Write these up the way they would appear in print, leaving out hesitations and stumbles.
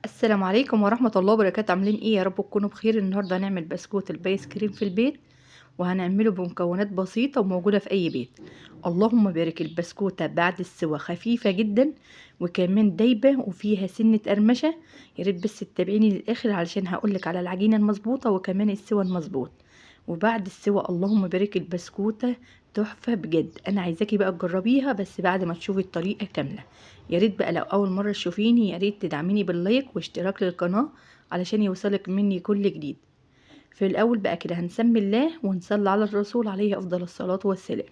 السلام عليكم ورحمة الله وبركاته. عاملين ايه؟ يا رب تكونوا بخير. النهارده هنعمل بسكوت البايس كريم في البيت، وهنعمله بمكونات بسيطة وموجودة في اي بيت. اللهم بارك. البسكوتة بعد السوا خفيفة جدا، وكمان دايبة وفيها سنة قرمشة. يا ريت بس تتابعيني للاخر علشان هقولك على العجينة المظبوطة وكمان السوا المظبوط. وبعد السوا اللهم بارك البسكوتة تحفة بجد. انا عايزاكي بقى تجربيها بس بعد ما تشوفي الطريقة كاملة. يا ريت بقى لو اول مرة تشوفيني يا ريت تدعميني باللايك واشتراك للقناة علشان يوصلك مني كل جديد. في الاول بقى كده هنسمي الله ونصلي على الرسول عليه افضل الصلاة والسلام.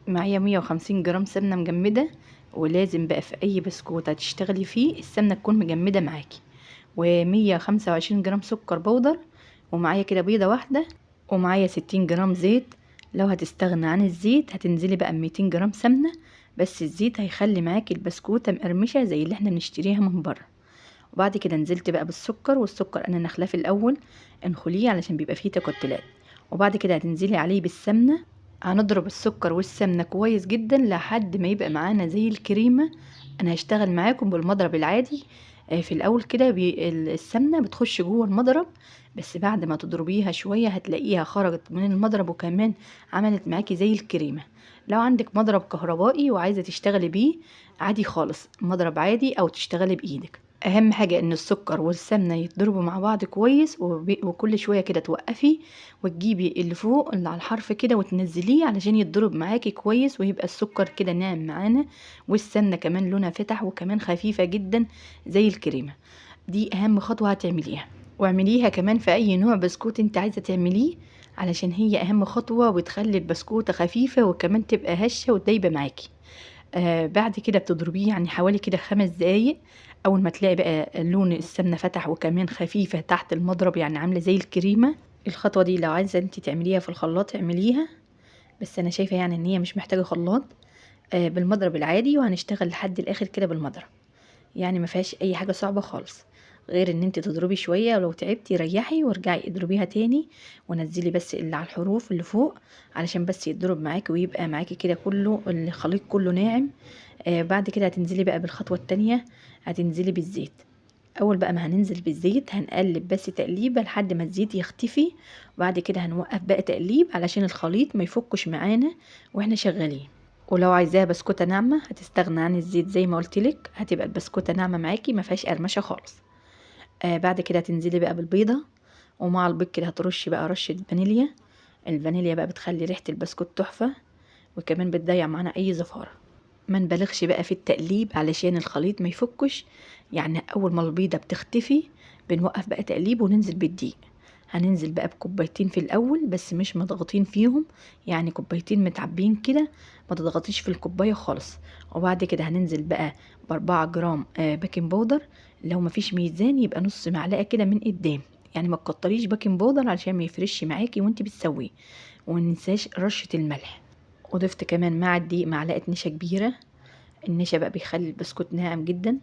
معايا 150 جرام سمنة مجمدة، ولازم بقى في اي بسكوت هتشتغلي فيه السمنة تكون مجمدة معاكي. و125 جرام سكر بودر، ومعايا كده بيضة واحدة، ومعايا 60 جرام زيت. لو هتستغنى عن الزيت هتنزلي بقى 200 جرام سمنة، بس الزيت هيخلي معاكي البسكوتة مقرمشة زي اللي احنا بنشتريها من بره. وبعد كده نزلت بقى بالسكر، والسكر انا نخلاه في الاول انخليه علشان بيبقى فيه تكتلات. وبعد كده هتنزلي عليه بالسمنة. هنضرب السكر والسمنة كويس جدا لحد ما يبقى معانا زي الكريمة. انا هشتغل معاكم بالمضرب العادي. في الاول كده السمنة بتخش جوه المضرب، بس بعد ما تضربيها شوية هتلاقيها خرجت من المضرب وكمان عملت معاكي زي الكريمة. لو عندك مضرب كهربائي وعايزة تشتغلي بيه عادي خالص، مضرب عادي او تشتغلي بايدك. اهم حاجة ان السكر والسمنة يتضربوا مع بعض كويس، وكل شوية كده توقفي وتجيبي اللي فوق اللي على الحرف كده وتنزليه علشان يتضرب معاكي كويس ويبقى السكر كده ناعم معانا، والسمنة كمان لونها فتح وكمان خفيفة جدا زي الكريمة. دي اهم خطوة هتعمليها، واعمليها كمان في اي نوع بسكوت انت عايزة تعمليه علشان هي اهم خطوة وتخلي البسكوتة خفيفة وكمان تبقى هشة وتدايبة معاكي. بعد كده بتضربيه يعني حوالي كده 5 دقايق. اول ما تلاقي بقى لون السمنه فتح وكمان خفيفه تحت المضرب يعني عامله زي الكريمه. الخطوه دي لو عايزه انت تعمليها في الخلاط اعمليها، بس انا شايفه يعني ان هي مش محتاجه خلاط. بالمضرب العادي، وهنشتغل لحد الاخر كده بالمضرب. يعني ما فيهاش اي حاجه صعبه خالص، غير ان انت تضربي شويه ولو تعبتي ريحي وارجعي اضربيها تاني، ونزلي بس اللي على الحروف اللي فوق علشان بس يتضرب معاكي ويبقى معاكي كده كله الخليط كله ناعم. بعد كده هتنزلي بقى بالخطوه التانية، هتنزلي بالزيت. اول بقى ما هننزل بالزيت هنقلب بس تقليبه لحد ما الزيت يختفي، وبعد كده هنوقف بقى تقليب علشان الخليط ما يفكش معانا واحنا شغالين. ولو عايزاها بسكوتة ناعمة هتستغنى عن الزيت زي ما قلتلك، هتبقى البسكوتة ناعمة معاكي ما فيهاش قرمشة خالص. بعد كده هتنزلي بقى بالبيضة، ومع البيض كده هترشي بقى رشة فانيليا. الفانيليا بقى بتخلي ريحة البسكوت تحفة، وكمان بتضيع معانا اي زفارة. ما نبالغش بقى في التقليب علشان الخليط ما يفكش. يعني اول ما البيضة بتختفي بنوقف بقى تقليب وننزل بالدقيق. هننزل بقى بكوبايتين في الاول بس مش مضغطين فيهم، يعني كوبايتين متعبين كده، ما تضغطيش في الكوبايه خالص. وبعد كده هننزل بقى ب4 جرام بيكنج باودر. لو مفيش ميزان يبقى نص معلقه كده من قدام، يعني ما تكتريش بيكنج باودر علشان ما يفرش معاكي وانت بتسويه. ومننساش رشه الملح. وضفت كمان مع الدقيق معلقه نشا كبيره. النشا بقى بيخلي البسكوت ناعم جدا.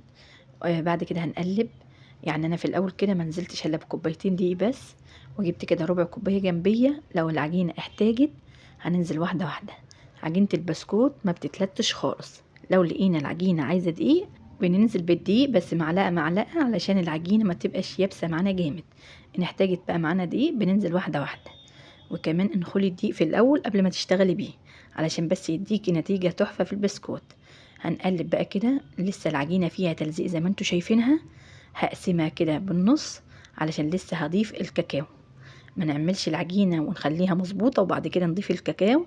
بعد كده هنقلب. يعني انا في الاول كده ما نزلتش الا بكوبايتين دقيق بس، وجبت كده ربع كوبايه جنبيه. لو العجينه احتاجت هننزل واحده واحده. عجينه البسكوت ما بتتلتش خالص. لو لقينا العجينه عايزه دقيق بننزل بالدقيق بس معلقه معلقه علشان العجينه ما تبقاش يابسه معانا جامد. ان احتاجت بقى معانا دقيق بننزل واحده واحده. وكمان انخلي الدقيق في الاول قبل ما تشتغلي بيه علشان بس يديكي نتيجه تحفه في البسكوت. هنقلب بقى كده، لسه العجينه فيها تلزيق زي ما انتوا شايفينها. هقسمها كده بالنص علشان لسه هضيف الكاكاو. ما نعملش العجينه ونخليها مظبوطه وبعد كده نضيف الكاكاو.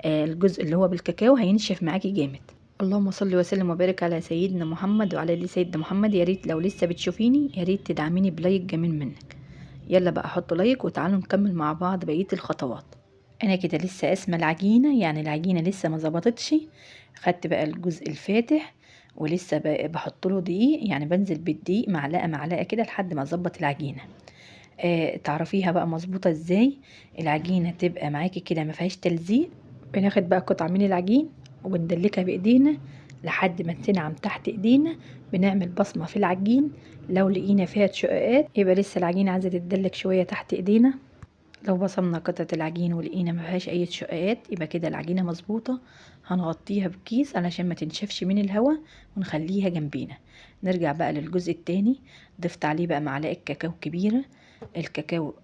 الجزء اللي هو بالكاكاو هينشف معاكي جامد. اللهم صل وسلم وبارك على سيدنا محمد وعلى ال سيدنا محمد. يا ريت لو لسه بتشوفيني يا ريت تدعميني بلايك جميل منك. يلا بقى حطوا لايك وتعالوا نكمل مع بعض بقيه الخطوات. انا كده لسه قاسمه العجينه، يعني العجينه لسه ما ظبطتش. خدت بقى الجزء الفاتح ولسه بحط له دقيق، يعني بنزل بالدقيق معلقه معلقه كده لحد ما اظبط العجينه. تعرفيها بقى مظبوطه ازاي؟ العجينه تبقى معاكي كده ما فيهاش تلزيق. بناخد بقى قطعه من العجين وبندلكها بايدينا لحد ما تنعم تحت ايدينا. بنعمل بصمه في العجين، لو لقينا فيها شققات يبقى لسه العجينه عايزه تتدلك شويه تحت ايدينا. لو بصمنا قطعة العجين ولقينا ما فيهاش اي شقات يبقى كده العجينة مظبوطة. هنغطيها بكيس علشان ما تنشفش من الهواء ونخليها جنبينا. نرجع بقى للجزء التاني. ضفت عليه بقى معلقة كاكاو كبيرة. الكاكاو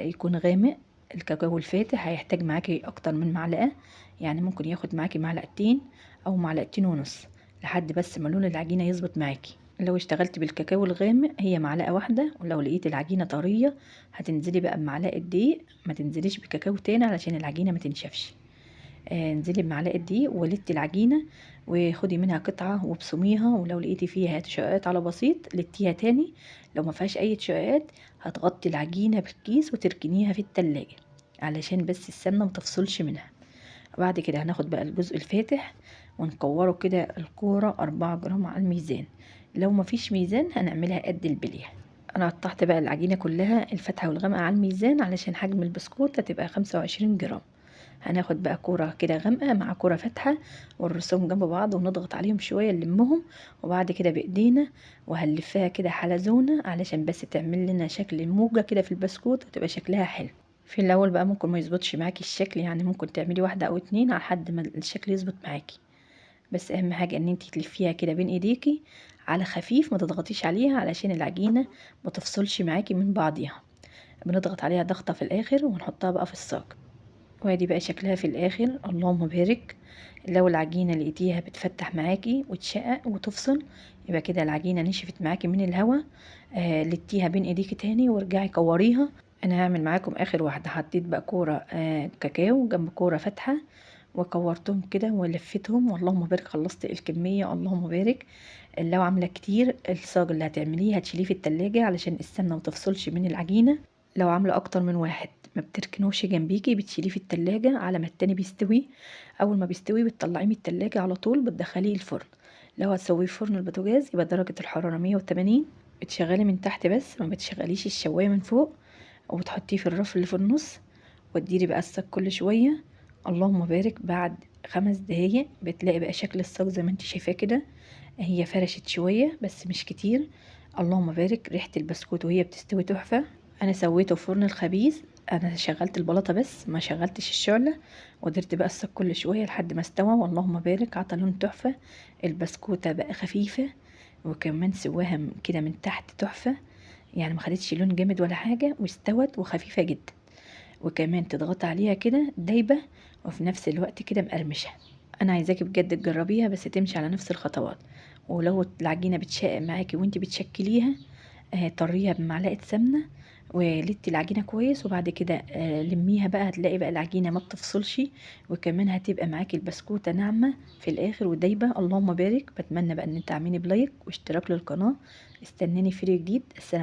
يكون غامق. الكاكاو الفاتح هيحتاج معاكي اكتر من معلقة، يعني ممكن ياخد معاكي معلقتين او معلقتين ونص لحد بس ما لون العجينة يظبط معاكي. لو اشتغلت بالكاكاو الغامق هي معلقة واحدة، ولو لقيت العجينة طرية هتنزلي بقى بمعلقة دقيق، ما تنزليش بكاكاو تاني علشان العجينة ما تنشفش. انزلي بمعلقة دقيق ولدتي العجينة وخدي منها قطعة وابصميها، ولو لقيتي فيها تشققات على بسيط لتيها تاني. لو ما فيهاش اي تشققات هتغطي العجينة بالكيس وتركنيها في التلاجة علشان بس السمنة متفصلش منها. بعد كده هناخد بقى الجزء الفاتح ونكوره كده الكورة 4 جرام على الميزان. لو ما فيش ميزان هنعملها قد البلية. انا قطعت بقى العجينة كلها الفاتحة والغامقة على الميزان علشان حجم البسكوت هتبقى 25 جرام. هناخد بقى كورة كده غامقة مع كورة فاتحة ونرصهم جنب بعض ونضغط عليهم شوية نلمهم، وبعد كده بايدينا وهنلفها كده حلزونة علشان بس تعمل لنا شكل موجة كده في البسكوت وتبقى شكلها حلو. في الاول بقى ممكن ما يظبطش معاكي الشكل، يعني ممكن تعملي واحدة او اتنين على حد ما الشكل يظبط معاكي، بس اهم حاجة ان انتي تلفيها كده بين ايديكي على خفيف، ما تضغطيش عليها علشان العجينة ما تفصلش معاكي من بعضيها. بنضغط عليها ضغطة في الاخر ونحطها بقى في الصاج. وادي بقى شكلها في الاخر، اللهم بارك. لو العجينة لقيتيها بتفتح معاكي وتشقق وتفصل يبقى كده العجينة نشفت معاكي من الهوا. لتيها بين ايديكي تاني وارجعي كوريها. انا هعمل معاكم اخر واحدة. حطيت بقى كورة كاكاو جنب كورة فاتحة وكورتهم كده ولفتهم، واللهم بارك خلصت الكمية اللهم بارك. لو عاملة كتير الصاج اللي هتعمليه هتشيليه في التلاجة علشان السمنة متفصلش من العجينة. لو عاملة اكتر من واحد ما بتركنوش جنبيكي، بتشيليه في التلاجة على ما التاني بيستوي. اول ما بيستوي بتطلعيه من التلاجة على طول بتدخليه الفرن. لو هتسويه في فرن البوتاجاز يبقى درجة الحرارة 180. بتشغلي من تحت بس ما بتشغليش الشواية من فوق، وبتحطيه في الرف اللي في النص وتديري بقى الصاج كل شوية. اللهم بارك. بعد 5 دقايق بتلاقي بقى شكل الصاج زي ما انت شايفاه كده، هي فرشت شوية بس مش كتير. اللهم بارك. ريحة البسكوت وهي بتستوي تحفة. انا سويته في فرن الخبيز، انا شغلت البلاطه بس ما شغلتش الشعله، ودرت بقى الصاج كل شويه لحد ما استوى واللهم بارك عطى لون تحفه. البسكوته بقى خفيفه وكمان سواها كده من تحت تحفه، يعني ما خدتش لون جامد ولا حاجه واستوت وخفيفه جدا، وكمان تضغط عليها كده دايبه وفي نفس الوقت كده مقرمشه. انا عايزاكي بجد تجربيها بس تمشي على نفس الخطوات. ولو العجينه بتشقق معاكي وانت بتشكليها طريها بمعلقه سمنه ولتي العجينه كويس، وبعد كده لميها بقى هتلاقي بقى العجينه ما بتفصلش، وكمان هتبقى معاكي البسكوته ناعمه في الاخر ودايبه. اللهم بارك. بتمنى بقى ان انت تعملي بلايك واشتراك للقناه. استناني في فيديو جديد. السلام.